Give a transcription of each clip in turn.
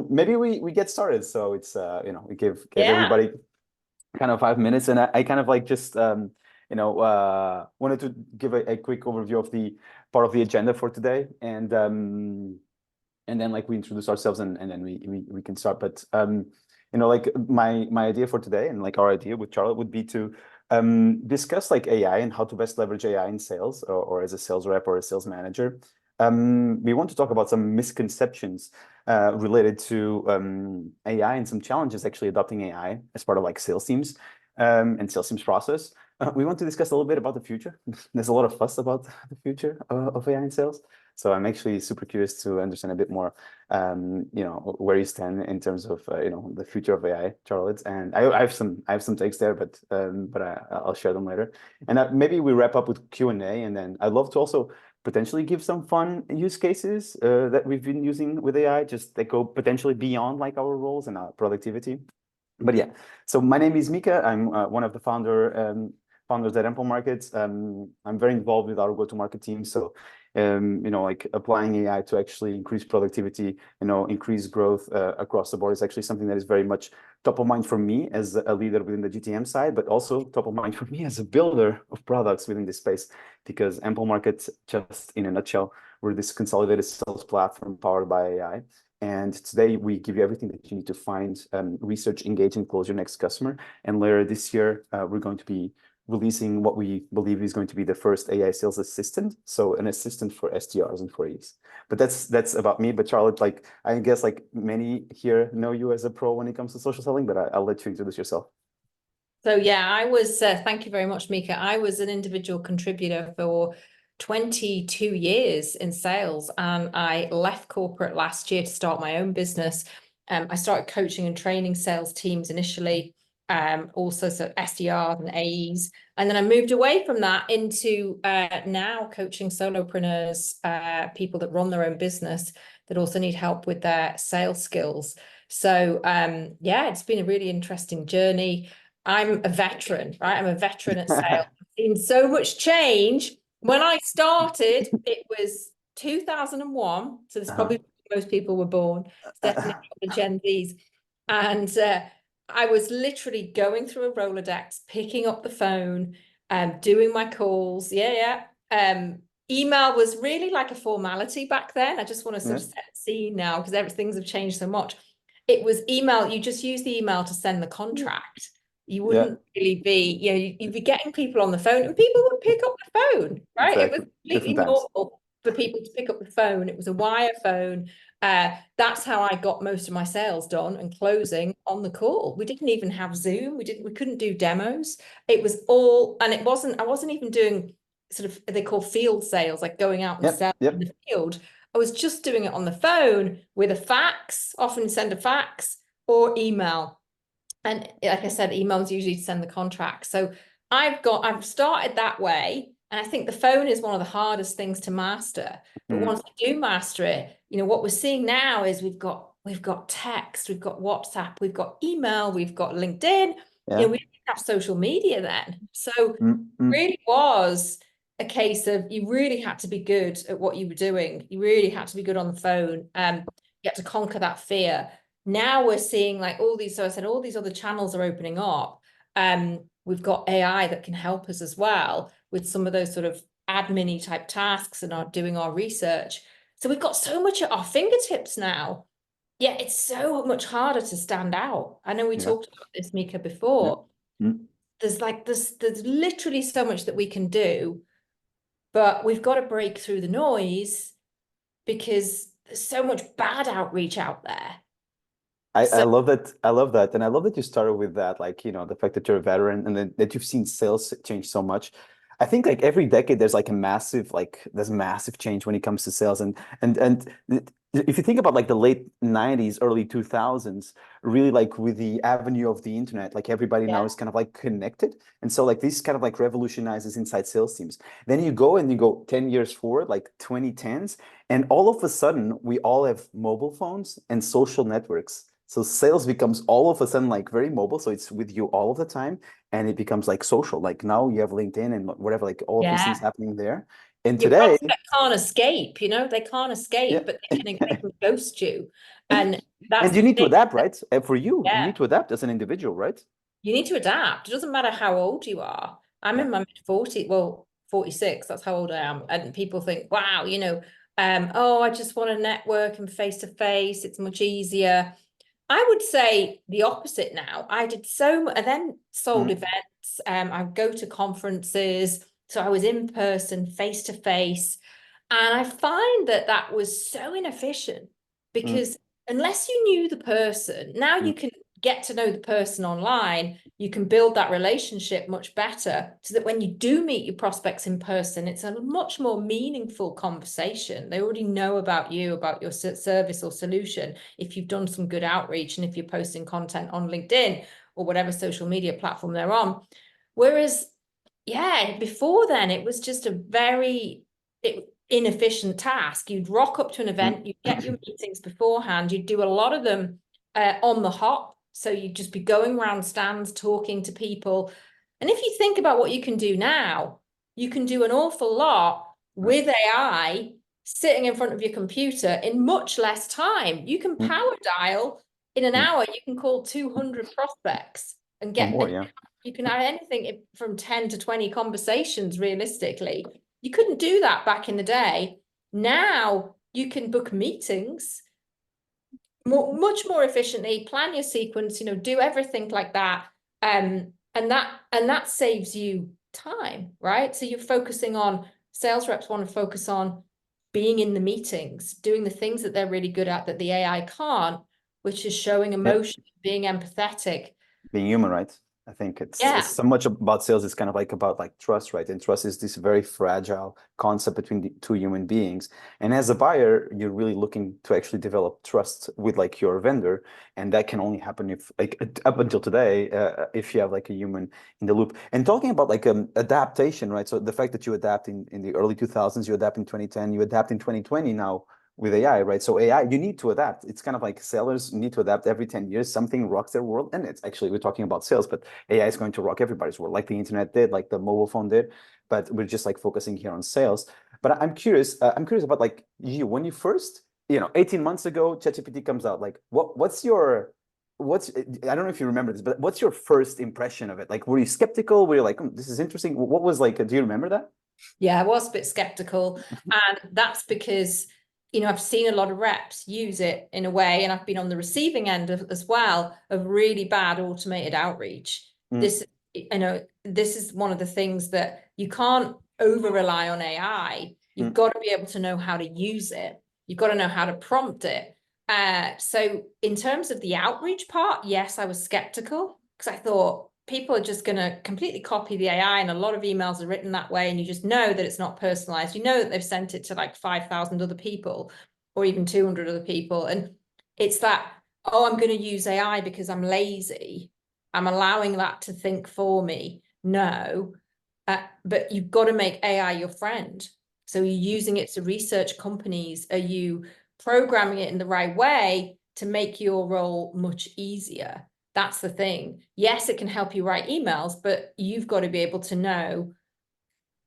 maybe we get started. So it's we give Yeah. everybody kind of 5 minutes, and I kind of like just wanted to give a quick overview of the part of the agenda for today, and then like we introduce ourselves, and then we can start. But like my idea for today, and like our idea with Charlotte, would be to discuss like AI and how to best leverage AI in sales, or as a sales rep or a sales manager. We want to talk about some misconceptions related to AI, and some challenges actually adopting AI as part of like sales teams and sales teams process. We want to discuss a little bit about the future. There's a lot of fuss about the future of AI in sales. So I'm actually super curious to understand a bit more, where you stand in terms of, the future of AI, Charlotte. And I have some takes there, but I'll share them later. And maybe we wrap up with Q&A, and then I'd love to also potentially give some fun use cases that we've been using with AI, just that go potentially beyond like our roles and our productivity. But yeah, so my name is Mica. I'm one of the founders at Amplemarket. I'm very involved with our go-to-market team. So, like applying AI to actually increase productivity, increase growth across the board is actually something that is very much top of mind for me as a leader within the GTM side, but also top of mind for me as a builder of products within this space, because Amplemarket, just in a nutshell, we're this consolidated sales platform powered by AI. And today we give you everything that you need to find, research, engage, and close your next customer. And later this year, we're going to be releasing what we believe is going to be the first AI sales assistant. So an assistant for SDRs and for AEs. But that's about me. But Charlotte, like I guess like many here know you as a pro when it comes to social selling, but I'll let you introduce yourself. So yeah, I was, thank you very much, Mica. I was an individual contributor for 22 years in sales, and I left corporate last year to start my own business. I started coaching and training sales teams initially, also so SDRs and AEs. And then I moved away from that into now coaching solopreneurs, people that run their own business that also need help with their sales skills. So yeah, it's been a really interesting journey. I'm a veteran, right? I'm a veteran at sales. I've seen so much change. When I started, it was 2001. So this Uh-huh. probably most people were born. It's definitely not the Gen Zs. And I was literally going through a Rolodex, picking up the phone, doing my calls. Yeah, yeah. Email was really like a formality back then. I just want to sort Yeah. of set the scene now because everything's have changed so much. It was email. You just use the email to send the contract. You Yeah. wouldn't really be, you'd be getting people on the phone and people would pick up the phone, right? It was Exactly. Different completely times. normal for people to pick up the phone. It was a wire phone. That's how I got most of my sales done and closing on the call. We didn't even have Zoom. We couldn't do demos. It was all, and I wasn't even doing sort of, they call field sales, like going out and Yep. selling in Yep. the field. I was just doing it on the phone with a fax, often send a fax or email. And like I said, emails usually to send the contract. So I've started that way. And I think the phone is one of the hardest things to master. But Mm. once you do master it, what we're seeing now is we've got text, we've got WhatsApp, we've got email, we've got LinkedIn. Yeah. We didn't have social media then. So Mm. Mm. really was a case of you really had to be good at what you were doing. You really had to be good on the phone. You had to conquer that fear. Now we're seeing like all these, so I said all these other channels are opening up. We've got AI that can help us as well with some of those sort of admin type tasks and are doing our research. So we've got so much at our fingertips now. Yeah, it's so much harder to stand out. I know we Yeah. talked about this, Mica, Yeah. before. Mm. There's literally so much that we can do, but we've got to break through the noise because there's so much bad outreach out there. I So love that. I love that. And I love that you started with that, like, the fact that you're a veteran, and then that you've seen sales change so much. I think like every decade there's like there's massive change when it comes to sales. If you think about like the late 90s, early 2000s, really like with the avenue of the internet, like everybody now yeah, is kind of like connected. And so like this kind of like revolutionizes inside sales teams. Then you go 10 years forward, like 2010s, and all of a sudden we all have mobile phones and social networks. So sales becomes all of a sudden like very mobile. So it's with you all of the time, and it becomes like social. Like now you have LinkedIn and whatever, like all of these things yeah. happening there. And Your today, prospect can't escape, they can't yeah, escape, but they can ghost you. And that's And you the need to thing. adapt, right? For you Yeah, need to adapt as an individual, right? you need to adapt. It doesn't matter how old you are. I'm Yeah. in my mid-40s, well, 46, that's how old I am. And people think, wow, oh, I just want to network and face to face. It's much easier. I would say the opposite now. I did so much, and then sold events. I go to conferences. So I was in person, face to face. And I find that that was so inefficient because unless you knew the person, now you can get to know the person online, you can build that relationship much better so that when you do meet your prospects in person, it's a much more meaningful conversation. They already know about you, about your service or solution, if you've done some good outreach and if you're posting content on LinkedIn or whatever social media platform they're on. Whereas, yeah, before then, it was just a very inefficient task. You'd rock up to an event, you'd get your meetings beforehand, you'd do a lot of them on the hop. So you'd just be going around stands, talking to people. And if you think about what you can do now, you can do an awful lot with AI sitting in front of your computer in much less time. You can power dial in an hour, you can call 200 prospects and Or get, more, yeah. you can have anything from 10 to 20 conversations realistically. You couldn't do that back in the day. Now you can book meetings much more efficiently, plan your sequence, do everything like that. And that saves you time, right? So you're focusing on, sales reps want to focus on being in the meetings, doing the things that they're really good at that the AI can't, which is showing emotion, being empathetic. Being human, right? I think it's Yeah. so much about sales is kind of like about like trust, right? And trust is this very fragile concept between the two human beings. And as a buyer, you're really looking to actually develop trust with like your vendor, and that can only happen if like up until today, if you have like a human in the loop. And talking about like adaptation, right? So the fact that you adapt in the early 2000s, you adapt in 2010, you adapt in 2020 now with AI, right? So AI, you need to adapt. It's kind of like sellers need to adapt every 10 years. Something rocks their world. And it's actually, we're talking about sales, but AI is going to rock everybody's world, like the internet did, like the mobile phone did. But we're just like focusing here on sales. But I'm curious about like you, when you first, 18 months ago, ChatGPT comes out, like what's I don't know if you remember this, but what's your first impression of it? Like, were you skeptical? Were you like, this is interesting? What was like, do you remember that? Yeah, I was a bit skeptical. And that's because, I've seen a lot of reps use it in a way, and I've been on the receiving end as well of really bad automated outreach. This, this is one of the things that you can't over rely on AI. You've got to be able to know how to use it. You've got to know how to prompt it. So in terms of the outreach part, yes, I was skeptical because I thought people are just going to completely copy the AI, and a lot of emails are written that way, and you just know that it's not personalized. You know that they've sent it to like 5,000 other people or even 200 other people. And it's that, oh, I'm going to use AI because I'm lazy. I'm allowing that to think for me. No, but you've got to make AI your friend. So you're using it to research companies. Are you programming it in the right way to make your role much easier? That's the thing. Yes, it can help you write emails, but you've got to be able to know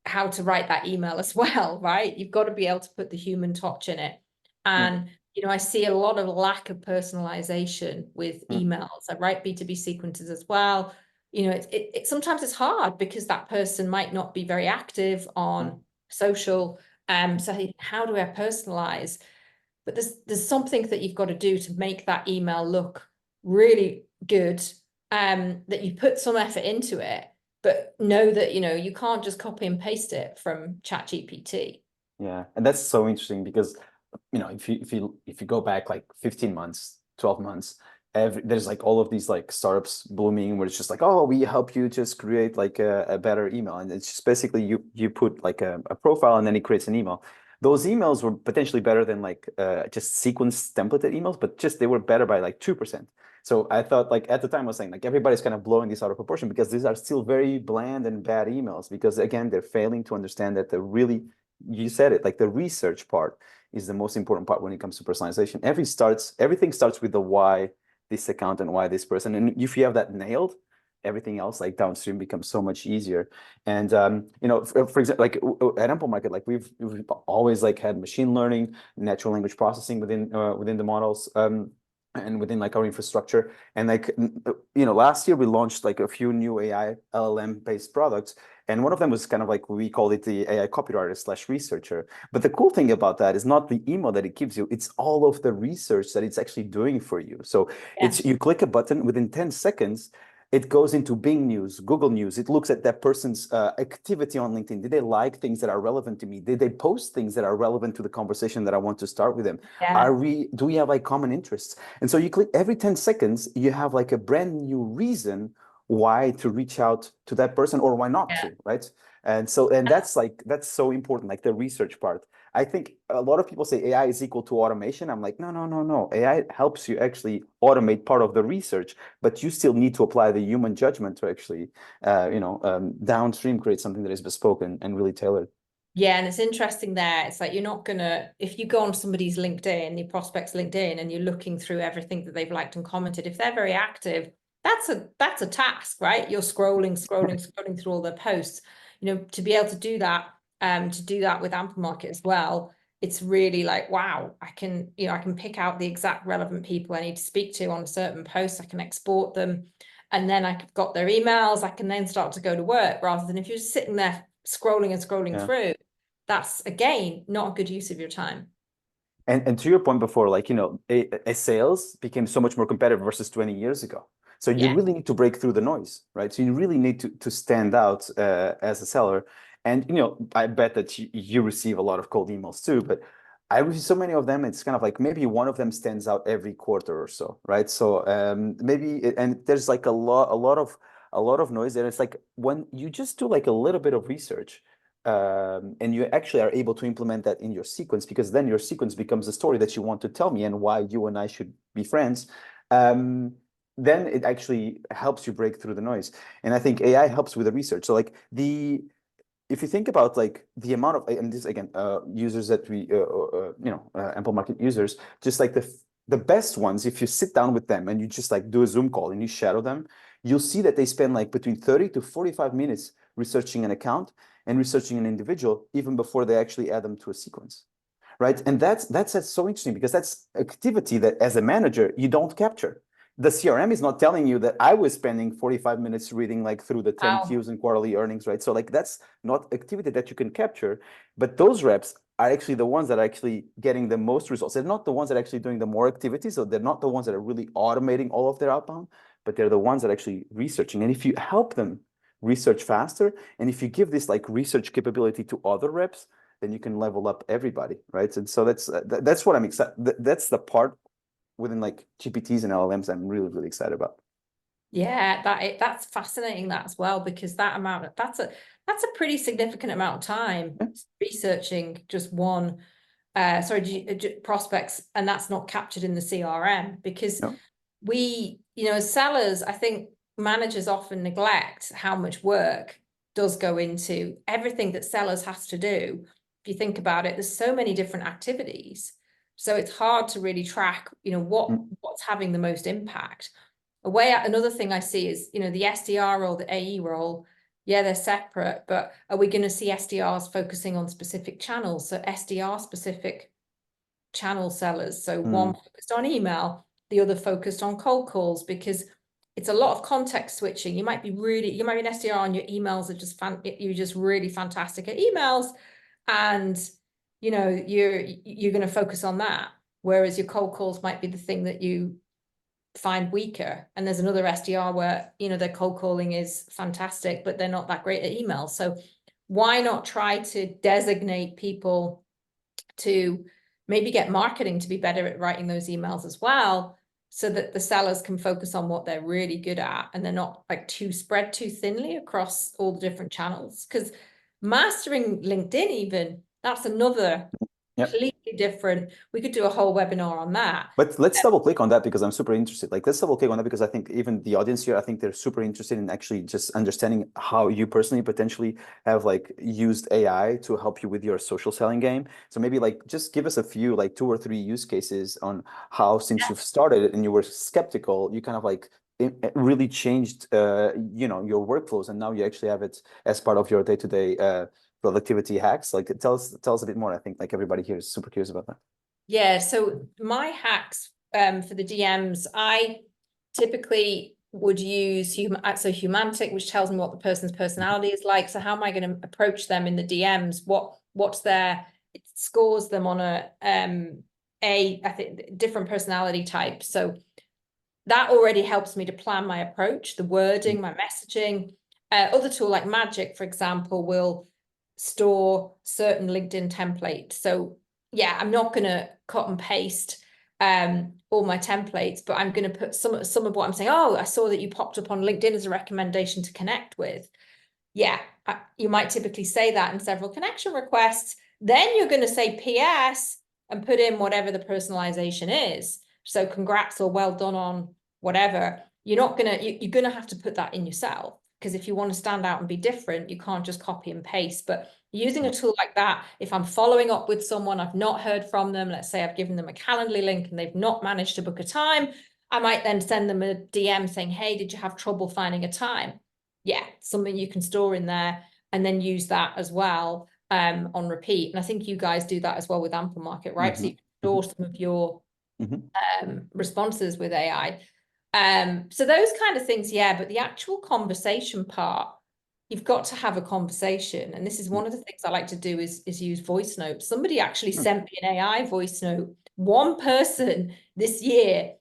how to write that email as well, right? You've got to be able to put the human touch in it. And, I see a lot of lack of personalization with emails. I write B2B sequences as well. Sometimes it's hard because that person might not be very active on social. So how do I personalize? But there's something that you've got to do to make that email look really good, that you put some effort into it, but know that, you can't just copy and paste it from ChatGPT. Yeah, and that's so interesting because if you go back like 15 months, 12 months, there's like all of these like startups blooming where it's just like, oh, we help you just create like a better email, and it's just basically you put like a profile and then it creates an email. Those emails were potentially better than like just sequence templated emails, but just they were better by like 2%. So I thought, like at the time I was saying, like everybody's kind of blowing this out of proportion because these are still very bland and bad emails, because again, they're failing to understand that you said it, like the research part is the most important part when it comes to personalization. Everything starts with the why this account and why this person. And if you have that nailed, everything else like downstream becomes so much easier. And you know, for example, like at Amplemarket, like we've always like had machine learning, natural language processing within the models. And within like our infrastructure. And like, you know, last year we launched like a few new AI LLM based products. And one of them was kind of like, we call it the AI copywriter slash researcher. But the cool thing about that is not the email that it gives you, it's all of the research that it's actually doing for you. So Yeah. you click a button within 10 seconds, it goes into Bing News, Google News. It looks at that person's activity on LinkedIn. Did they like things that are relevant to me? Did they post things that are relevant to the conversation that I want to start with them? Yeah. Do we have like common interests? And so you click every 10 seconds, you have like a brand new reason why to reach out to that person or why not Yeah. to, right? And so, and that's so important, like the research part. I think a lot of people say AI is equal to automation. I'm like, no, no, no, no. AI helps you actually automate part of the research, but you still need to apply the human judgment to actually, downstream create something that is bespoke and really tailored. Yeah, and it's interesting there. It's like you're not gonna, if you go on somebody's LinkedIn, your prospect's LinkedIn, and you're looking through everything that they've liked and commented, if they're very active, that's a task, right? You're scrolling through all their posts. You know, to be able to do that with Amplemarket as well, it's really like, wow, I can pick out the exact relevant people I need to speak to on a certain post. I can export them, and then I've got their emails. I can then start to go to work, rather than if you're just sitting there scrolling Yeah. through. That's again not a good use of your time. And to your point before, like, you know, a sales became so much more competitive versus 20 years ago. So you Yeah. really need to break through the noise, right? So you really need to stand out as a seller. And, you know, I bet that you receive a lot of cold emails too, but I receive so many of them. It's kind of like maybe one of them stands out every quarter or so, right? So and there's like a lot of noise there. It's like when you just do like a little bit of research, and you actually are able to implement that in your sequence, because then your sequence becomes the story that you want to tell me and why you and I should be friends. Then it actually helps you break through the noise. And I think AI helps with the research. So like if you think about like the amount of, and this again, users that Amplemarket users, just like the best ones, if you sit down with them and you just like do a Zoom call and you shadow them, you'll see that they spend like between 30 to 45 minutes researching an account and researching an individual even before they actually add them to a sequence, right? And that's so interesting, because that's activity that as a manager you don't capture. The CRM is not telling you that I was spending 45 minutes reading like through the 10 Wow. Qs and quarterly earnings, right? So like that's not activity that you can capture, but those reps are actually the ones that are actually getting the most results. They're not the ones that are actually doing the more activities, so they're not the ones that are really automating all of their outbound, but they're the ones that are actually researching. And if you help them research faster, and if you give this like research capability to other reps, then you can level up everybody, right? And so that's what I'm excited. That's the part within like GPTs and LLMs I'm really, really excited about. Yeah, that's fascinating, that as well, because that's a pretty significant amount of time Yeah. researching just one prospects, and that's not captured in the CRM, because No. we, as sellers, I think managers often neglect how much work does go into everything that sellers has to do. If you think about it, there's so many different activities, so it's hard to really track, what's having the most impact. Another thing I see is, the SDR role, the AE role, yeah, they're separate, but are we going to see SDRs focusing on specific channels? So SDR specific channel sellers. So one focused on email, the other focused on cold calls, because it's a lot of context switching. You might be an SDR and your emails are you're just really fantastic at emails, and you're going to focus on that. Whereas your cold calls might be the thing that you find weaker. And there's another SDR where, their cold calling is fantastic, but they're not that great at email. So why not try to designate people to maybe get marketing to be better at writing those emails as well, so that the sellers can focus on what they're really good at, and they're not like spread too thinly across all the different channels. Because mastering LinkedIn, even, that's another Yeah. completely different. We could do a whole webinar on that. But let's double click on that, because I'm super interested. Like, let's double click on that, because I think even the audience here, I think they're super interested in actually just understanding how you personally potentially have like used AI to help you with your social selling game. So maybe like just give us a few, like 2 or 3 use cases on how, since you've started it and you were skeptical, you kind of like it really changed, you know, your workflows, and now you actually have it as part of your day-to-day productivity hacks? Like, tell us a bit more. I think like everybody here is super curious about that. Yeah, so my hacks for the DMs, I typically would use Humantic, which tells me what the person's personality is like. So how am I going to approach them in the DMs? What's their, it scores them on I think different personality types. So that already helps me to plan my approach, the wording, my messaging. Other tool like Magic, for example, will store certain LinkedIn templates. So yeah, I'm not going to cut and paste all my templates, but I'm going to put some of what I'm saying. Oh, I saw that you popped up on LinkedIn as a recommendation to connect with. Yeah, you might typically say that in several connection requests. Then you're going to say PS and put in whatever the personalization is. So congrats or well done on whatever. You're not going to, you're going to have to put that in yourself, because if you want to stand out and be different, you can't just copy and paste. But using a tool like that, if I'm following up with someone, I've not heard from them, let's say I've given them a Calendly link and they've not managed to book a time, I might then send them a DM saying, hey, did you have trouble finding a time? Yeah, something you can store in there and then use that as well on repeat. And I think you guys do that as well with Amplemarket, right? So you can store some of your responses with AI. So those kind of things, yeah, but the actual conversation part, you've got to have a conversation. And this is one of the things I like to do is use voice notes. Somebody actually sent me an AI voice note, one person this year.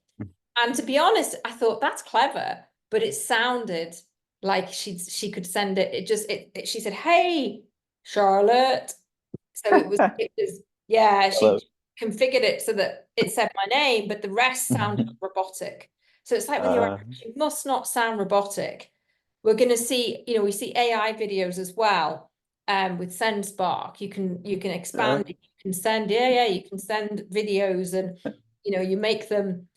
And to be honest, I thought that's clever, but it sounded like she could send it. She said, hey, Charlotte. So it was yeah, she configured it so that it said my name, but the rest sounded robotic. So it's like with your approach, you must not sound robotic. We're going to see, you know, we see AI videos as well with SendSpark. You can expand it, you can send, you can send videos, and you know, you make them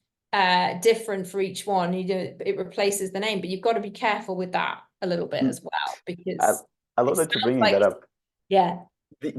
different for each one. You do, it replaces the name, but you've got to be careful with that a little bit as well, because I love that you're bringing like, that up. yeah. And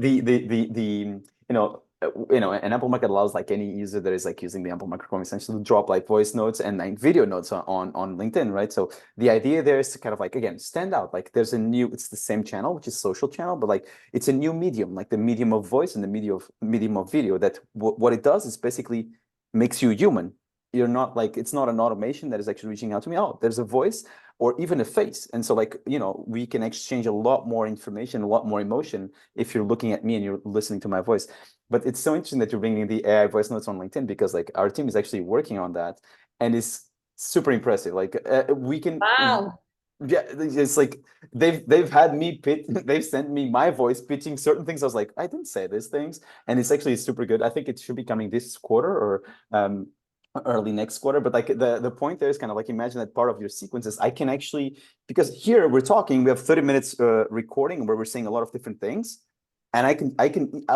Amplemarket allows like any user that is like using the Amplemarket Chrome essentially to drop like voice notes and like video notes on LinkedIn, right? So the idea there is to kind of like, again, stand out. Like there's it's the same channel, which is social channel, but like it's a new medium, like the medium of voice and the medium of video, that what it does is basically makes you human. You're not like, it's not an automation that is actually reaching out to me. Oh, there's a voice or even a face. And so like, you know, we can exchange a lot more information, a lot more emotion if you're looking at me and you're listening to my voice. But it's so interesting that you're bringing the AI voice notes on LinkedIn, because like our team is actually working on that, and it's super impressive. Like we can, Wow. yeah, it's like they've had me they've sent me my voice pitching certain things. I was like, I didn't say these things, and it's actually super good. I think it should be coming this quarter or early next quarter. But like the point there is kind of like, imagine that part of your sequences I can actually, because here we're talking, we have 30 minutes recording where we're saying a lot of different things, and I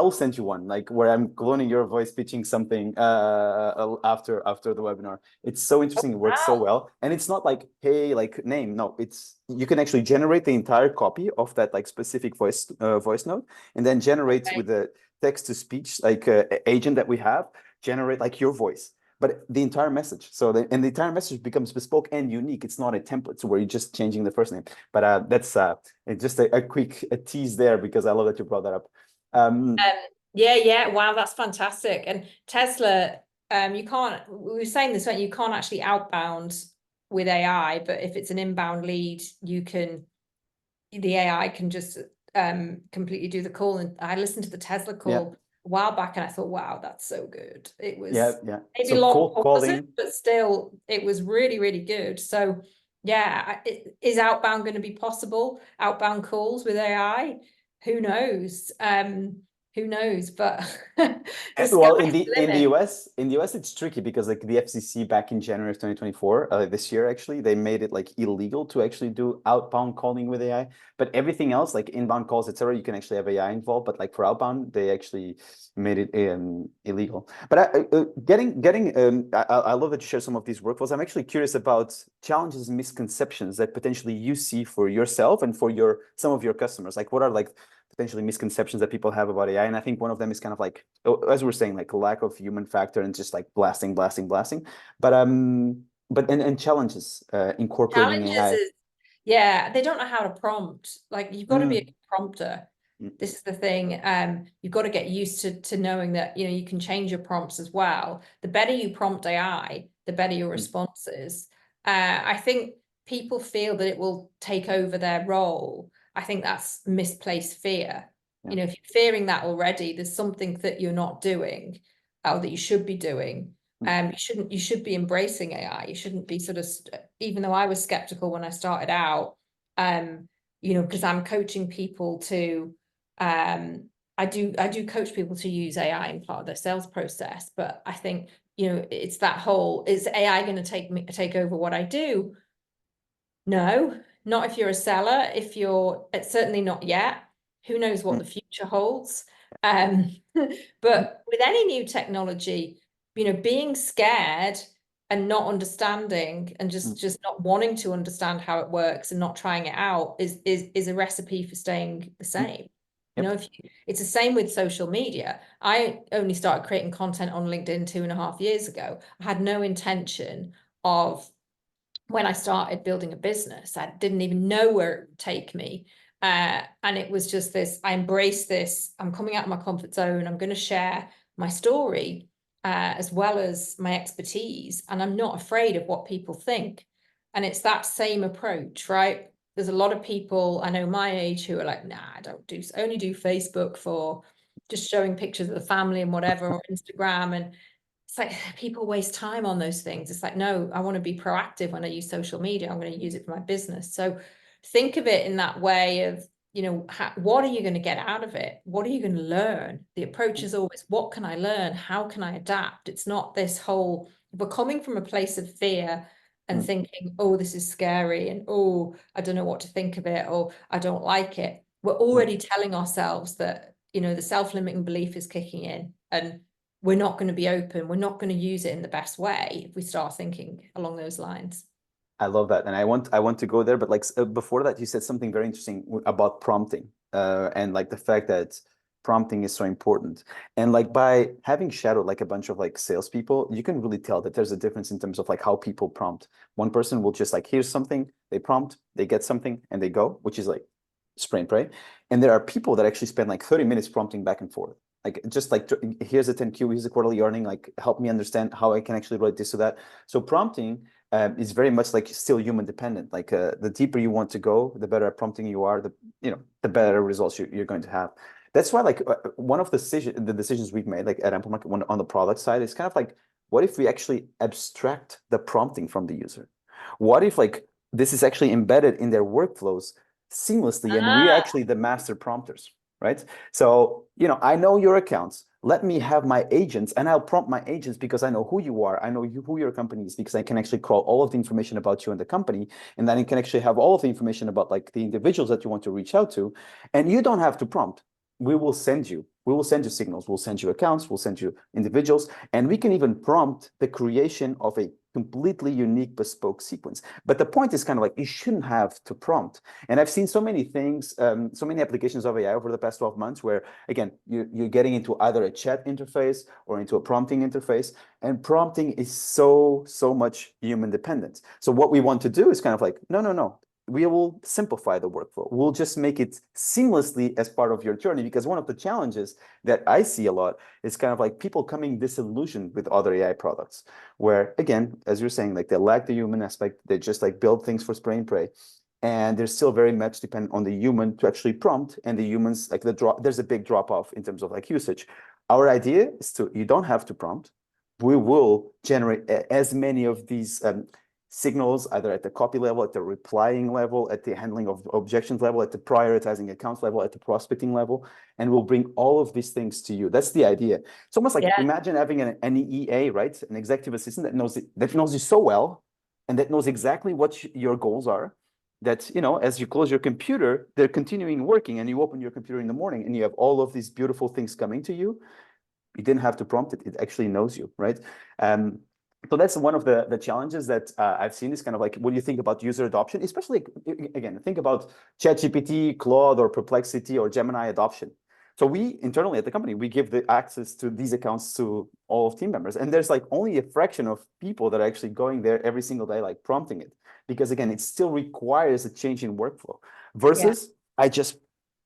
will send you one like where I'm cloning your voice pitching something after the webinar. It's so interesting. It works so well, and it's not like, hey, like name. No, it's, you can actually generate the entire copy of that like specific voice note, and then generate with the text to speech like agent that we have, generate like your voice, but the entire message. So the entire message becomes bespoke and unique. It's not a template, so where you're just changing the first name. But that's just a quick tease there, because I love that you brought that up. Yeah. Wow, that's fantastic. And Tesla, you can't, we were saying this, right? You can't actually outbound with AI, but if it's an inbound lead, the AI can just completely do the call. And I listened to the Tesla call a while back, and I thought, wow, that's so good. It was maybe so long calling, but still it was really, really good. So yeah, is outbound going to be possible? Outbound calls with AI? Who knows? Who knows? But well, in the US, it's tricky, because like the FCC back in January of 2024, this year actually, they made it like illegal to actually do outbound calling with AI. But everything else, like inbound calls, etc., you can actually have AI involved. But like for outbound, they actually made it illegal. But I love that you share some of these workflows. I'm actually curious about challenges and misconceptions that potentially you see for yourself and for some of your customers. Like, what are like potentially misconceptions that people have about AI? And I think one of them is kind of like, as we're saying, like lack of human factor and just like blasting. But But and challenges incorporating Challenges AI. is, yeah, they don't know how to prompt. Like, you've got to be a Mm, prompter. mm, This is the thing. You've got to get used to knowing that, you know, you can change your prompts as well. The better you prompt AI, the better your mm, response is. I think people feel that it will take over their role. I think that's misplaced fear. yeah. You know, if you're fearing that already, there's something that you're not doing or that you should be doing. Mm, You should be embracing AI. You shouldn't be sort of, even though I was skeptical when I started out, you know, because I'm coaching people to, I do coach people to use AI in part of their sales process. But I think, you know, it's that whole, is AI going to take over what I do? No, not if you're a seller. If you're, it's certainly not yet. Who knows what mm, the future holds? mm, But with any new technology, you know, being scared and not understanding and mm, just not wanting to understand how it works and not trying it out is a recipe for staying the mm. same. You know, Yep. if it's the same with social media. I only started creating content on LinkedIn 2.5 years ago. I had no intention of, when I started building a business, I didn't even know where it would take me. And it was just this, I embraced this. I'm coming out of my comfort zone. I'm going to share my story as well as my expertise. And I'm not afraid of what people think. And it's that same approach, right? There's a lot of people I know my age who are like, nah, I don't do, only do Facebook for just showing pictures of the family and whatever, or Instagram. And it's like people waste time on those things. It's like, no, I want to be proactive when I use social media. I'm going to use it for my business. So think of it in that way of, you know, what are you going to get out of it? What are you going to learn? The approach is always, what can I learn? How can I adapt? It's not this whole, we're coming from a place of fear and Mm. thinking, oh, this is scary, and oh, I don't know what to think of it, or I don't like it. We're Mm. already telling ourselves that, you know, the self-limiting belief is kicking in, and we're not going to be open. We're not going to use it in the best way if we start thinking along those lines. I love that, and I want to go there, but like before that, you said something very interesting about prompting, and like the fact that prompting is so important. And like by having shadowed like a bunch of like salespeople, you can really tell that there's a difference in terms of like how people prompt. One person will just like, here's something, they prompt, they get something, and they go, which is like spray and pray. And there are people that actually spend like 30 minutes prompting back and forth. Like just like here's a 10Q, here's a quarterly earning, like help me understand how I can actually write this or that. So prompting is very much like still human dependent. Like the deeper you want to go, the better at prompting you are, the better results you're going to have. That's why like one of the decisions we've made like at Amplemarket on the product side is kind of like, what if we actually abstract the prompting from the user? What if like this is actually embedded in their workflows seamlessly and we're Ah, actually the master prompters, right? So, I know your accounts. Let me have my agents and I'll prompt my agents because I know who you are. I know who your company is because I can actually crawl all of the information about you and the company. And then I can actually have all of the information about like the individuals that you want to reach out to. And you don't have to prompt. We will send you signals. We'll send you accounts. We'll send you individuals. And we can even prompt the creation of a completely unique bespoke sequence. But the point is kind of like, you shouldn't have to prompt. And I've seen so many things, so many applications of AI over the past 12 months where, again, you're getting into either a chat interface or into a prompting interface. And prompting is so much human dependent. So what we want to do is kind of like, no. We will simplify the workflow. We'll just make it seamlessly as part of your journey, because one of the challenges that I see a lot is kind of like people coming disillusioned with other AI products, where again, as you're saying, like they lack the human aspect. They just like build things for spray and pray. And they're still very much dependent on the human to actually prompt, and the humans like there's a big drop off in terms of like usage. Our idea is you don't have to prompt. We will generate as many of these signals, either at the copy level, at the replying level, at the handling of objections level, at the prioritizing accounts level, at the prospecting level, and we'll bring all of these things to you. That's the idea. It's almost like, yeah. imagine having an EA, right? An executive assistant that knows you so well, and that knows exactly what your goals are. That, as you close your computer, they're continuing working, and you open your computer in the morning and you have all of these beautiful things coming to you. You didn't have to prompt it. It actually knows you, right? So that's one of the challenges that I've seen, is kind of like, what do you think about user adoption? Especially, again, think about ChatGPT, Claude, or Perplexity, or Gemini adoption. So we internally at the company, we give the access to these accounts to all of team members. And there's like only a fraction of people that are actually going there every single day, like prompting it. Because again, it still requires a change in workflow versus I just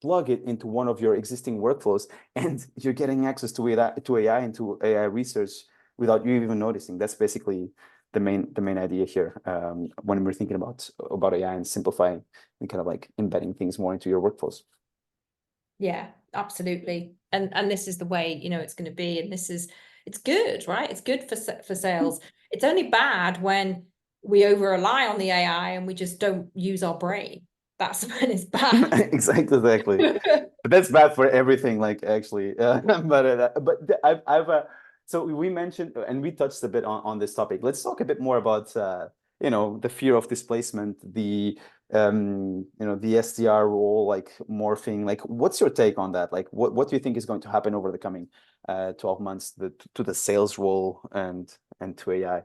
plug it into one of your existing workflows and you're getting access to AI and to AI research without you even noticing. That's basically the main idea here when we're thinking about AI and simplifying and kind of like embedding things more into your workflows. Yeah, absolutely. And this is the way, you know, it's going to be. And it's good, right? It's good for sales. It's only bad when we over rely on the AI and we just don't use our brain. That's when it's bad. Exactly. But that's bad for everything, like actually. But so we mentioned and we touched a bit on this topic. Let's talk a bit more about you know, the fear of displacement, the you know, the SDR role, like morphing. Like, what's your take on that? Like, what do you think is going to happen over the coming 12 months to the sales role and to AI?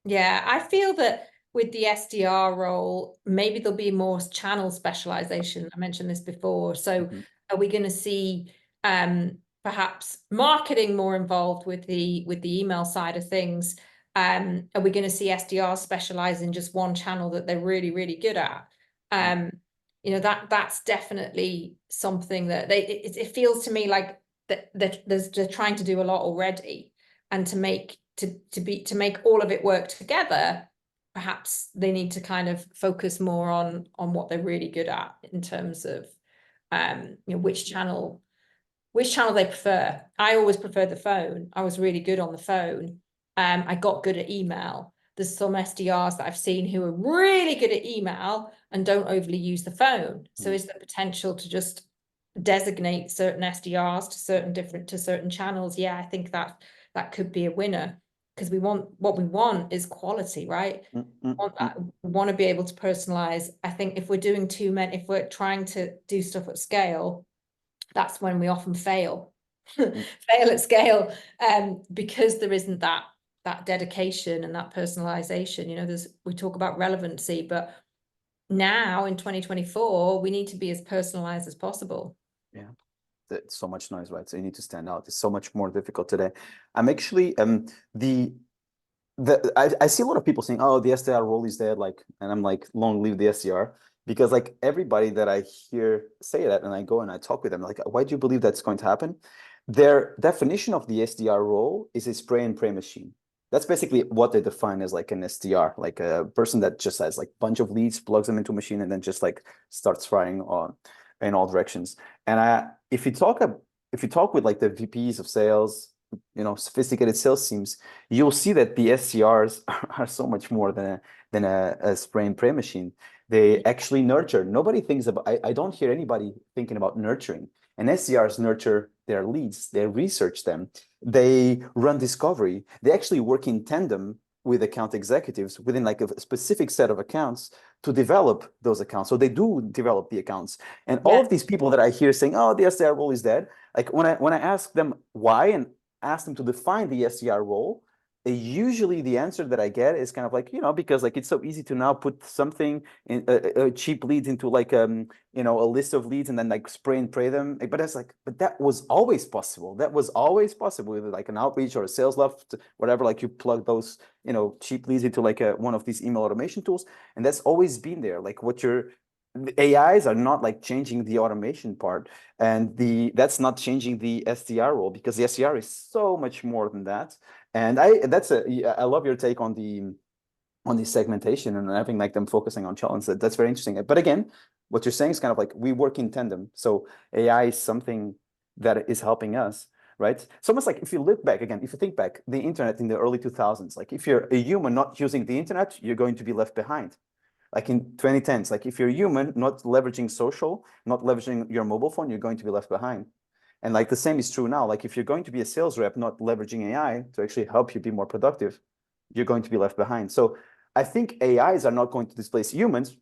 Yeah, I feel that with the SDR role, maybe there'll be more channel specialization. I mentioned this before. So are we going to see perhaps marketing more involved with the email side of things? Are we going to see SDRs specialize in just one channel that they're really, really good at? You know, that's definitely something that it feels to me like that they're trying to do a lot already, and to make all of it work together, perhaps they need to kind of focus more on what they're really good at in terms of you know, which channel they prefer. I always preferred the phone. I was really good on the phone. I got good at email. There's some SDRs that I've seen who are really good at email and don't overly use the phone. So is there potential to just designate certain SDRs to certain channels? Yeah, I think that could be a winner, because what we want is quality, right? We want to be able to personalize. I think if we're doing too many, if we're trying to do stuff at scale, that's when we often fail at scale, because there isn't that dedication and that personalization. You know, we talk about relevancy, but now in 2024 we need to be as personalized as possible. Yeah, it's so much noise, right? So you need to stand out. It's so much more difficult today. I'm actually I see a lot of people saying, oh, the SDR role is dead, like, and I'm like, long live the SDR. Because like everybody that I hear say that, and I go and I talk with them, like, why do you believe that's going to happen? Their definition of the SDR role is a spray and pray machine. That's basically what they define as like an SDR, like a person that just has like a bunch of leads, plugs them into a machine, and then just like starts firing on in all directions. And if you talk with like the VPs of sales, you know, sophisticated sales teams, you'll see that the SDRs are so much more than a spray and pray machine. They actually nurture. Nobody thinks about, I don't hear anybody thinking about nurturing. And SDRs nurture their leads, they research them, they run discovery, they actually work in tandem with account executives within like a specific set of accounts to develop those accounts. So they do develop the accounts. And all of these people that I hear saying, oh, the SDR role is dead, like when I ask them why and ask them to define the SDR role, usually the answer that I get is kind of like, you know, because like it's so easy to now put something in a cheap leads into like you know, a list of leads and then like spray and pray them. But that's like, but that was always possible. That was always possible with like an outreach or a sales left, whatever. Like you plug those, you know, cheap leads into like one of these email automation tools, and that's always been there. Like the AIs are not like changing the automation part, and that's not changing the SDR role, because the SDR is so much more than that. And I love your take on the segmentation and having like them focusing on challenge. That's very interesting. But again, what you're saying is kind of like we work in tandem. So AI is something that is helping us, right? It's almost like if you look back again, if you think back, the internet in the early 2000s, like if you're a human not using the internet, you're going to be left behind. Like in 2010s, like if you're human not leveraging social, not leveraging your mobile phone, you're going to be left behind. And like the same is true now. Like if you're going to be a sales rep, not leveraging AI to actually help you be more productive, you're going to be left behind. So I think AIs are not going to displace humans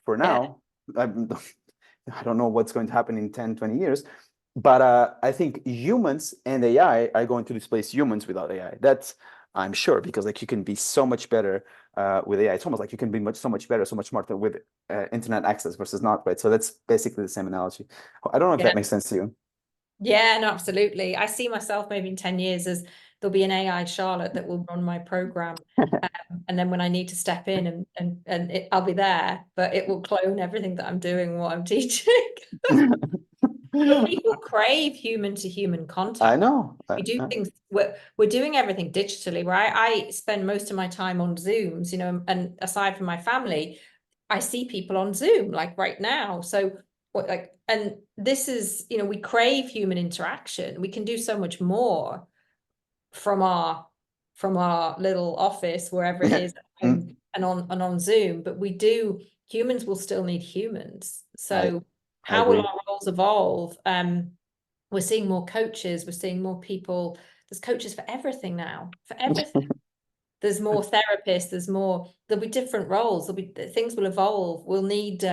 for now. I don't know what's going to happen in 10, 20 years, but I think humans and AI are going to displace humans without AI. That's, I'm sure, because like you can be so much better with AI. It's almost like you can be so much better, so much smarter with internet access versus not, right? So that's basically the same analogy. I don't know if that makes sense to you. Yeah, no, absolutely. I see myself maybe in 10 years as there'll be an AI Charlotte that will run my program. And then when I need to step in I'll be there, but it will clone everything that I'm doing and what I'm teaching. But people crave human to human I contact. know. We do things, we're doing everything digitally, right? I spend most of my time on Zooms, you know, and aside from my family, I see people on Zoom like right now. So what, like, and this is, you know, we crave human interaction. We can do so much more from our little office, wherever it is, Mm, and on Zoom, but humans will still need humans. I So I how will agree. our roles evolve? We're seeing more coaches, we're seeing more people. There's coaches for everything now, for everything. There's more therapists, there'll be different roles, things will evolve. We'll need,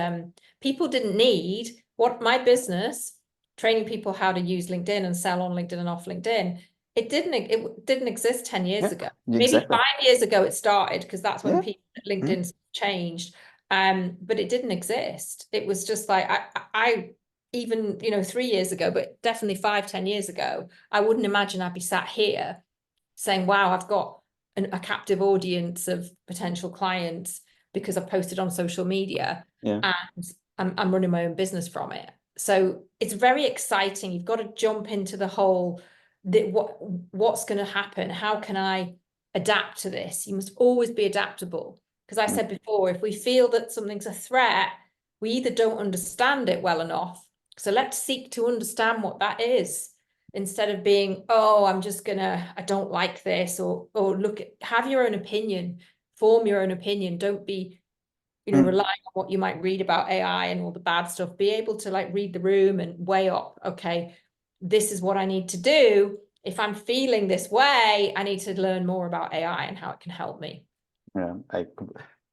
people didn't need what my business, training people how to use LinkedIn and sell on LinkedIn and off LinkedIn. It didn't exist 10 years Yeah, ago. Maybe exactly. 5 years ago it started because that's when Yeah. people Mm, LinkedIn changed. But it didn't exist. It was just like I even, you know, 3 years ago, but definitely 5, 10 years ago, I wouldn't imagine I'd be sat here saying, wow, I've got a captive audience of potential clients because I've posted on social media yeah. and I'm running my own business from it. So it's very exciting. You've got to jump into the whole, what's going to happen? How can I adapt to this? You must always be adaptable. Because I Mm, said before, if we feel that something's a threat, we either don't understand it well enough. So let's seek to understand what that is instead of being, oh, I don't like this, or look, have your own opinion, form your own opinion. Don't be, you know, mm. relying on what you might read about AI and all the bad stuff. Be able to like read the room and weigh up, okay, this is what I need to do. If I'm feeling this way, I need to learn more about AI and how it can help me. Yeah,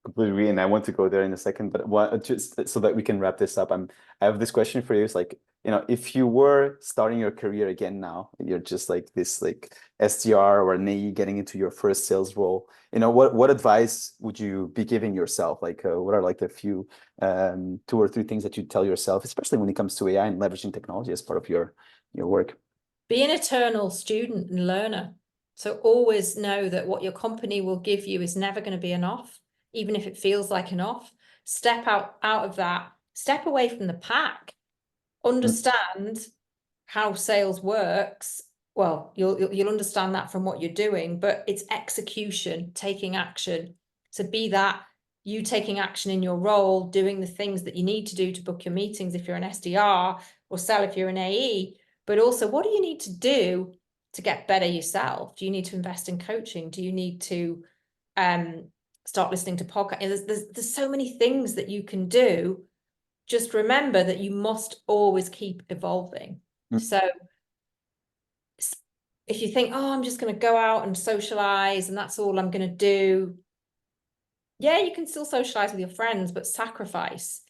completely agree, and I want to go there in a second. But what, just so that we can wrap this up, I have this question for you. It's like, you know, if you were starting your career again now, you're just like this like SDR or an AE getting into your first sales role, you know, what advice would you be giving yourself? Like, what are like the few 2 or 3 things that you tell yourself, especially when it comes to AI and leveraging technology as part of your work? Be an eternal student and learner. So always know that what your company will give you is never going to be enough, even if it feels like enough. Step out of that, step away from the pack, Mm, understand how sales works. Well, you'll understand that from what you're doing, but it's execution, taking action. So be that you taking action in your role, doing the things that you need to do to book your meetings if you're an SDR, or sell if you're an AE, but also what do you need to do to get better yourself? Do you need to invest in coaching? Do you need to start listening to podcasts? There's so many things that you can do. Just remember that you must always keep evolving. mm. So if you think, oh, I'm just going to go out and socialize and that's all I'm going to do, yeah, you can still socialize with your friends, but sacrifice.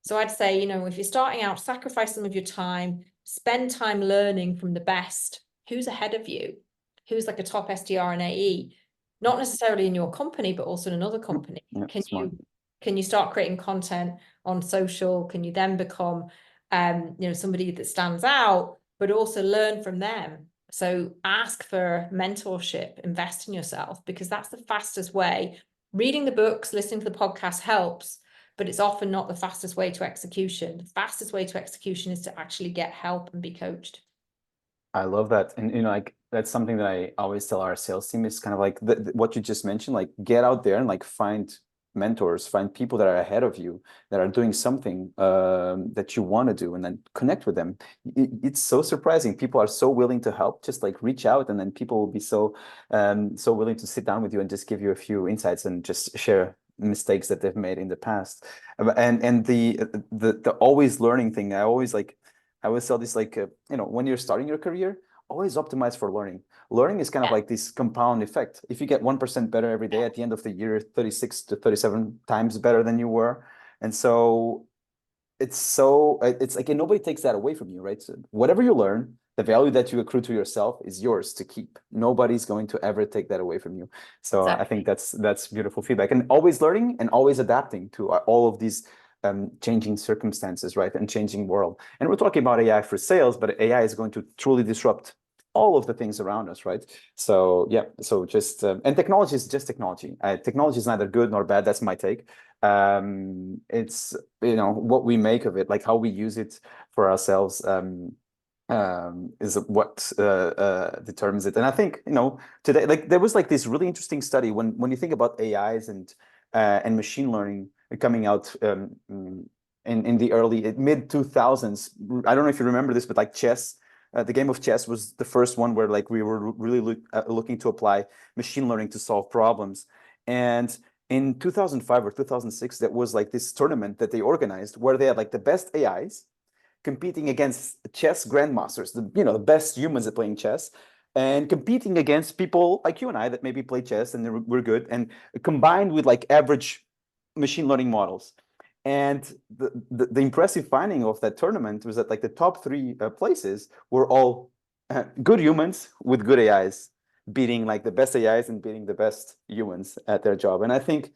So I'd say, you know, if you're starting out, sacrifice some of your time, spend time learning from the best. Who's ahead of you? Who's like a top SDR and AE? Not necessarily in your company, but also in another company. Yeah, smart. Can you start creating content on social? Can you then become you know, somebody that stands out, but also learn from them? So ask for mentorship, invest in yourself, because that's the fastest way. Reading the books, listening to the podcast helps, but it's often not the fastest way to execution. The fastest way to execution is to actually get help and be coached. I love that. And, you know, like that's something that I always tell our sales team is kind of like what you just mentioned, like get out there and like find mentors, find people that are ahead of you that are doing something that you want to do, and then connect with them. It's so surprising. People are so willing to help. Just like reach out, and then people will be so willing to sit down with you and just give you a few insights and just share mistakes that they've made in the past. And the always learning thing, I always tell this like, you know, when you're starting your career, always optimize for learning. Learning is kind of Yeah. like this compound effect. If you get 1% better every day, at the end of the year, 36 to 37 times better than you were. And so it's like, and nobody takes that away from you, right? So whatever you learn, the value that you accrue to yourself is yours to keep. Nobody's going to ever take that away from you. So I think Exactly. that's beautiful feedback, and always learning and always adapting to all of these changing circumstances, right, and changing world. And we're talking about AI for sales, but AI is going to truly disrupt all of the things around us, right? So yeah, so just and technology is just technology. Technology is neither good nor bad. That's my take. It's what we make of it, like how we use it for ourselves. Is what determines it. And I think today, like there was like this really interesting study when you think about AIs and machine learning coming out in the early mid 2000s. I don't know if you remember this, but like chess. The game of chess was the first one where like we were really looking to apply machine learning to solve problems. And in 2005 or 2006, that was like this tournament that they organized where they had like the best AIs competing against chess grandmasters, the best humans at playing chess, and competing against people like you and I that maybe play chess and we're good, and combined with like average machine learning models. And the impressive finding of that tournament was that like the top three places were all good humans with good AIs, beating like the best AIs and beating the best humans at their job. And I think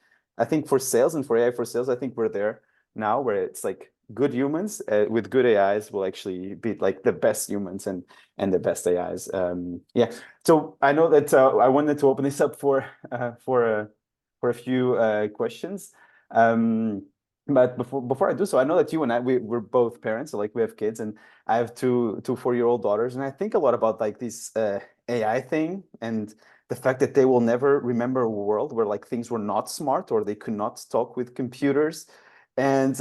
for sales and for AI for sales, I think we're there now where it's like good humans with good AIs will actually beat like the best humans and the best AIs. Yeah. So I know that I wanted to open this up for a few questions. But before I do so, I know that you and we're both parents, so like we have kids, and I have two 4-year-old daughters, and I think a lot about like this AI thing and the fact that they will never remember a world where like things were not smart or they could not talk with computers. And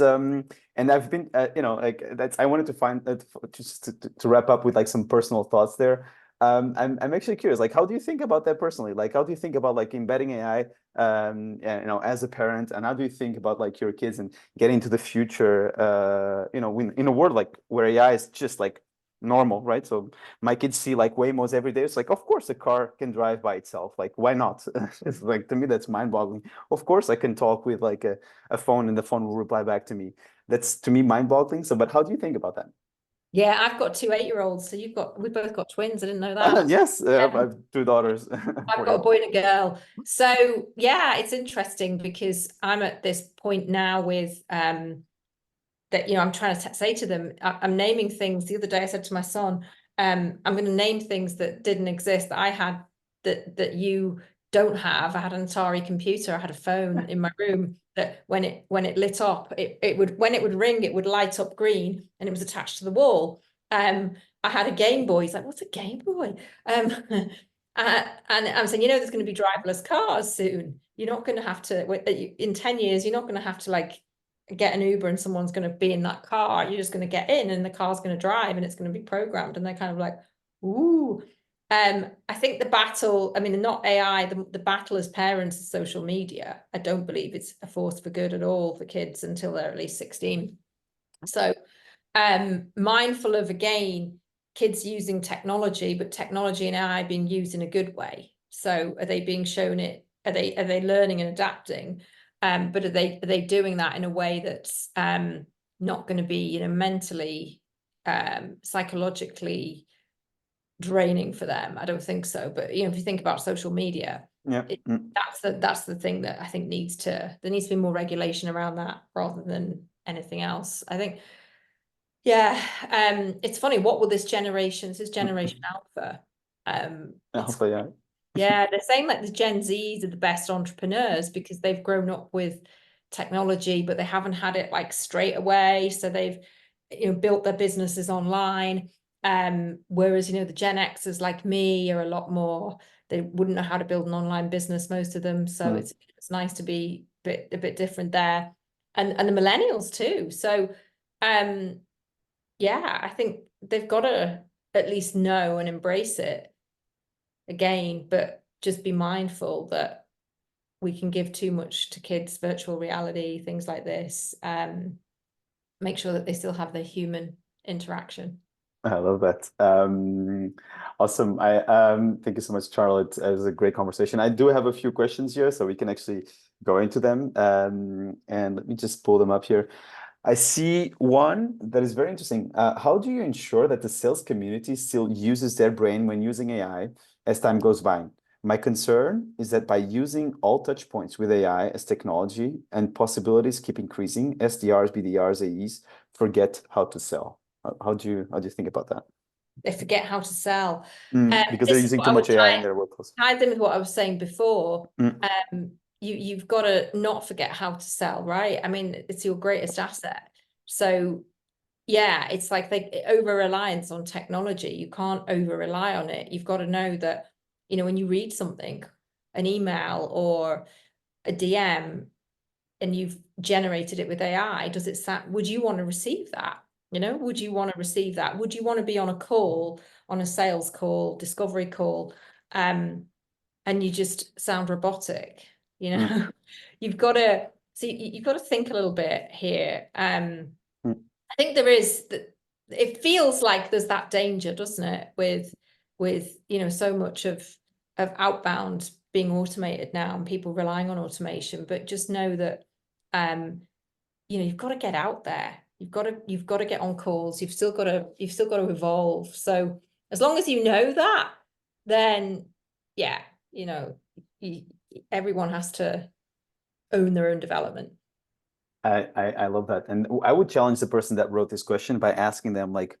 I've been like I wanted to find just to wrap up with like some personal thoughts there. I'm actually curious, like how do you think about that personally? Like how do you think about like embedding AI as a parent, and how do you think about like your kids and getting to the future in a world like where AI is just like normal, right? So my kids see like Waymos every day. It's like, of course a car can drive by itself, like why not? It's like, to me that's mind-boggling. Of course I can talk with like a phone and the phone will reply back to me. That's to me mind-boggling. So but how do you think about that? Yeah, I've got two 8-year-olds, so we both got twins. I didn't know that. Yes, I have two daughters. I've got a boy and a girl. So yeah, it's interesting because I'm at this point now with that, I'm trying to say to them, I'm naming things. The other day I said to my son, I'm going to name things that didn't exist that I had that you don't have. I had an Atari computer, I had a phone in my room that when it lit up, it would, when it would ring, it would light up green and it was attached to the wall. I had a Game Boy. He's like, what's a Game Boy? And I'm saying, there's going to be driverless cars soon. You're not going to have to, in 10 years, you're not going to have to like get an Uber and someone's going to be in that car. You're just going to get in and the car's going to drive and it's going to be programmed. And they're kind of like, ooh. I think the battle, I mean, not AI, the battle as parents is social media. I don't believe it's a force for good at all for kids until they're at least 16. So mindful of, again, kids using technology, but technology and AI being used in a good way. So are they being shown it? Are they learning and adapting? But are they doing that in a way that's not going to be, mentally, psychologically draining for them? I don't think so. But if you think about social media, yeah, that's the thing that I think there needs to be more regulation around that rather than anything else. I think, yeah, it's funny. What will this is generation Alpha. Alpha, yeah. Yeah, they're saying like the Gen Zs are the best entrepreneurs because they've grown up with technology, but they haven't had it like straight away. So they've, built their businesses online. Whereas, the Gen Xers like me are a lot more, they wouldn't know how to build an online business, most of them. So it's nice to be a bit different there. And the millennials too. So yeah, I think they've got to at least know and embrace it again, but just be mindful that we can give too much to kids, virtual reality, things like this. Make sure that they still have their human interaction. I love that. Awesome. I thank you so much, Charlotte. It was a great conversation. I do have a few questions here, so we can actually go into them. And let me just pull them up here. I see one that is very interesting. How do you ensure that the sales community still uses their brain when using AI as time goes by? My concern is that by using all touch points with AI as technology and possibilities keep increasing, SDRs, BDRs, AEs forget how to sell. How do you think about that? They forget how to sell. Because they're This is using what too I would much AI in their workflows. tie in with what I was saying before. Mm, You've got to not forget how to sell, right? I mean, it's your greatest asset. So yeah, it's like they over-reliance on technology. You can't over-rely on it. You've got to know that, you know, when you read something, an email or a DM, and you've generated it with AI, does it would you want to receive that? You know, would you want to receive that? Would you want to be on a call, on a sales call, discovery call, and you just sound robotic? You know, you've got to you've got to think a little bit here. mm. I think there is that. It feels like there's that danger, doesn't it, with you know, so much of outbound being automated now and people relying on automation. But just know that you know, you've got to get out there. You've got to get on calls. You've still got to evolve. So as long as you know that, then yeah, you know, everyone has to own their own development. I love that. And I would challenge the person that wrote this question by asking them, like,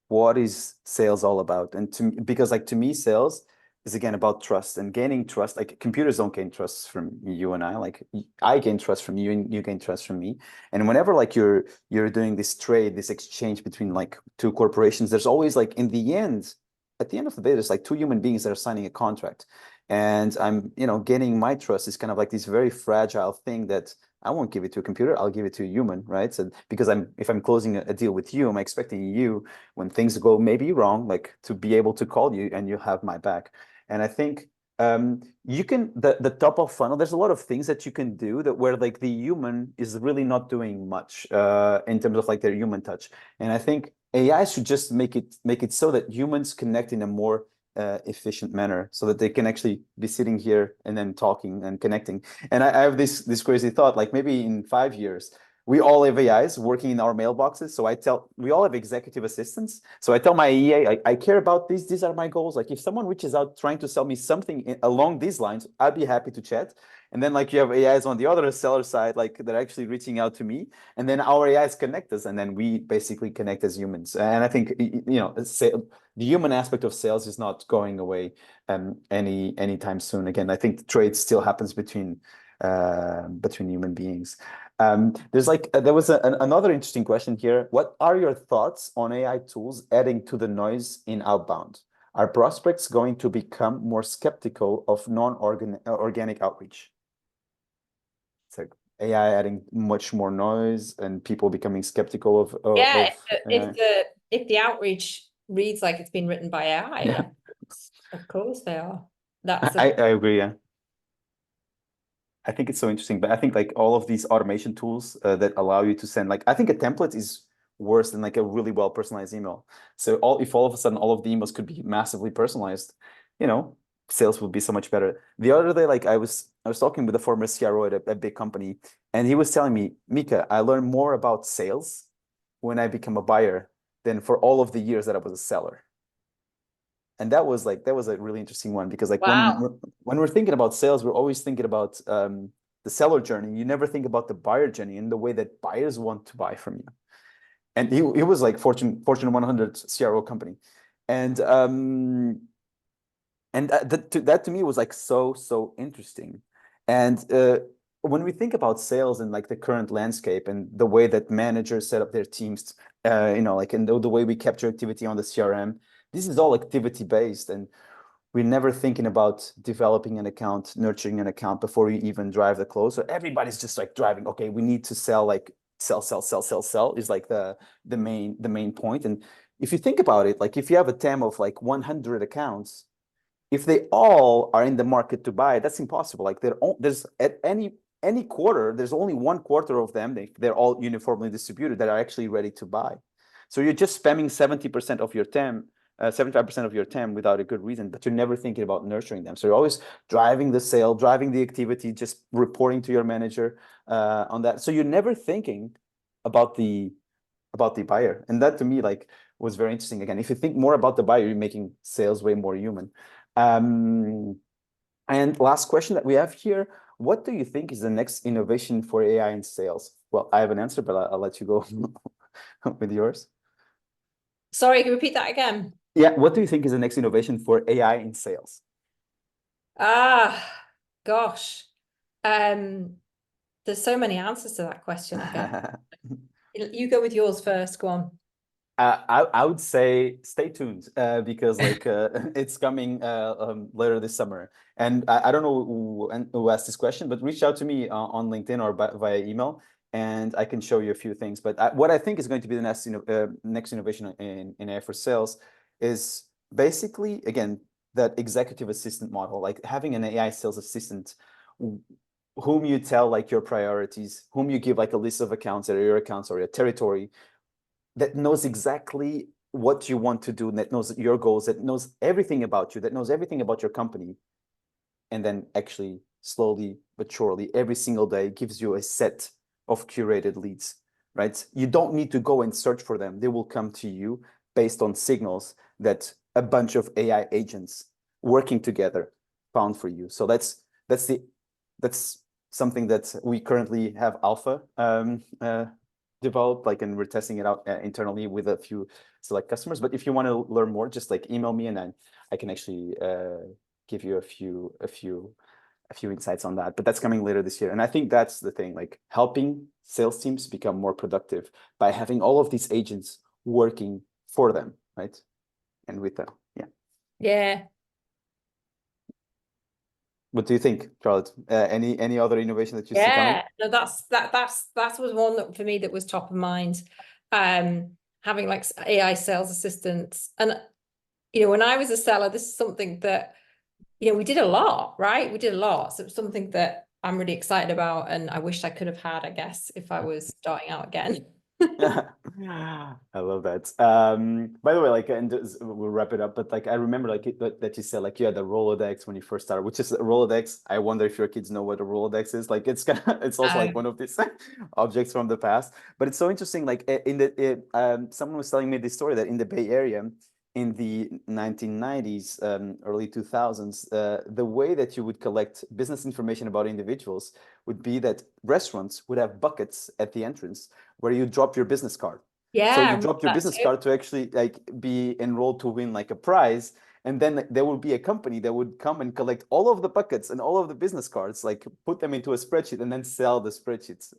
what is sales all about? And because like to me, sales is again about trust and gaining trust. Like computers don't gain trust from you and I. Like I gain trust from you and you gain trust from me. And whenever like you're doing this trade, this exchange between like two corporations, there's always like at the end of the day, there's like two human beings that are signing a contract. And I'm, you know, gaining my trust is kind of like this very fragile thing that I won't give it to a computer. I'll give it to a human, right? So because if I'm closing a deal with you, I'm expecting you when things go maybe wrong, like to be able to call you and you have my back. And I think you can the top of funnel. There's a lot of things that you can do that where like the human is really not doing much in terms of like their human touch. And I think AI should just make it so that humans connect in a more efficient manner, so that they can actually be sitting here and then talking and connecting. And I have this crazy thought, like maybe in 5 years, we all have AIs working in our mailboxes. So we all have executive assistants. So I tell my EA, I care about this. These are my goals. Like if someone reaches out trying to sell me something along these lines, I'd be happy to chat. And then like you have AIs on the other seller side, like they're actually reaching out to me. And then our AIs connect us. And then we basically connect as humans. And I think, you know, the human aspect of sales is not going away anytime soon. Again, I think the trade still happens between human beings. There's like there was another interesting question here. What are your thoughts on AI tools adding to the noise in outbound? Are prospects going to become more skeptical of non-organic outreach? It's like AI adding much more noise and people becoming skeptical of Yeah, AI. if the outreach reads like it's been written by AI, Yeah, of course they are. That's I agree. Yeah. I think it's so interesting, but I think like all of these automation tools that allow you to send, like, I think a template is worse than like a really well personalized email. So if all of a sudden all of the emails could be massively personalized, you know, sales would be so much better. The other day, like I was talking with a former CRO at a big company, and he was telling me, Mica, I learned more about sales when I become a buyer than for all of the years that I was a seller. And that was a really interesting one, because like wow. when we're thinking about sales, we're always thinking about the seller journey. You never think about the buyer journey and the way that buyers want to buy from you. And he was like Fortune 100 CRO company, and that to me was like so interesting. And when we think about sales and like the current landscape and the way that managers set up their teams, you know, like, and the way we capture activity on the CRM, this is all activity based, and we're never thinking about developing an account, nurturing an account before you even drive the close. So everybody's just like driving. Okay, we need to sell, like sell is like the main point. And if you think about it, like if you have a TAM of like 100 accounts, if they all are in the market to buy, that's impossible. Like there's at any quarter, there's only one quarter of them. They're all uniformly distributed that are actually ready to buy. So you're just spamming 70% of your TAM, 75% of your TAM without a good reason, but you're never thinking about nurturing them. So you're always driving the sale, driving the activity, just reporting to your manager on that. So you're never thinking about the buyer. And that to me, like, was very interesting. Again, if you think more about the buyer, you're making sales way more human. And last question that we have here, what do you think is the next innovation for AI in sales? Well, I have an answer, but I'll let you go with yours. Sorry, can you repeat that again? Yeah, what do you think is the next innovation for AI in sales? Gosh. There's so many answers to that question, I guess. You go with yours first, go on. I would say stay tuned because like it's coming later this summer. And I don't know who asked this question, but reach out to me on LinkedIn or via email, and I can show you a few things. But what I think is going to be the next innovation in AI for sales is basically, again, that executive assistant model, like having an AI sales assistant whom you tell like your priorities, whom you give like a list of accounts or your accounts or your territory, that knows exactly what you want to do, that knows your goals, that knows everything about you, that knows everything about your company, and then actually slowly but surely every single day gives you a set of curated leads, right? You don't need to go and search for them. They will come to you based on signals that a bunch of AI agents working together found for you. So that's something that we currently have alpha developed, like, and we're testing it out internally with a few select customers. But if you want to learn more, just like email me, and then I can actually give you a few insights on that. But that's coming later this year. And I think that's the thing, like helping sales teams become more productive by having all of these agents working for them, right? And with them. Yeah. Yeah. What do you think, Charlotte? Any other innovation that you see coming? Yeah, no, that was one that for me that was top of mind. Having like AI sales assistants, and when I was a seller, this is something that we did a lot, right? We did a lot, so it was something that I'm really excited about, and I wish I could have had, I guess, if I was starting out again. I love that. By the way, like, and we'll wrap it up, but like I remember like that you said like you had the Rolodex when you first started, which is a Rolodex. I wonder if your kids know what a Rolodex is. Like it's it's also like one of these objects from the past. But it's so interesting. Like someone was telling me this story that in the Bay Area in the 1990s, early 2000s, the way that you would collect business information about individuals would be that restaurants would have buckets at the entrance where you drop your business card. Yeah, So you drop your business card to actually like be enrolled to win like a prize. And then there would be a company that would come and collect all of the buckets and all of the business cards, like put them into a spreadsheet and then sell the spreadsheets.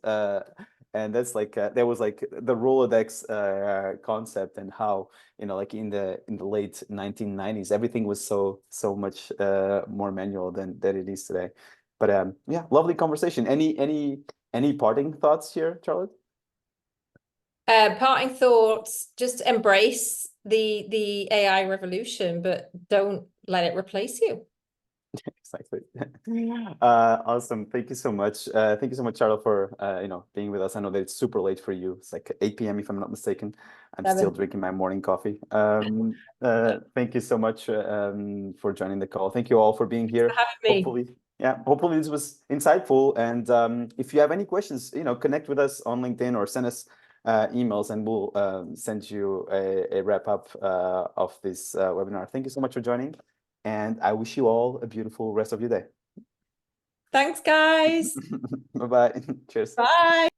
And that's like there was like the Rolodex concept, and how like in the late 1990s everything was so much more manual than it is today. But yeah, lovely conversation. Any parting thoughts here, Charlotte? Parting thoughts: just embrace the AI revolution, but don't let it replace you. Exactly. Awesome. Thank you so much. Thank you so much, Charlotte, for being with us. I know that it's super late for you. It's like 8 p.m. if I'm not mistaken. I'm still drinking my morning coffee. Thank you so much for joining the call. Thank you all for being here. Hopefully this was insightful. And if you have any questions, connect with us on LinkedIn or send us emails, and we'll send you a wrap up of this webinar. Thank you so much for joining. And I wish you all a beautiful rest of your day. Thanks, guys. Bye-bye. Cheers. Bye.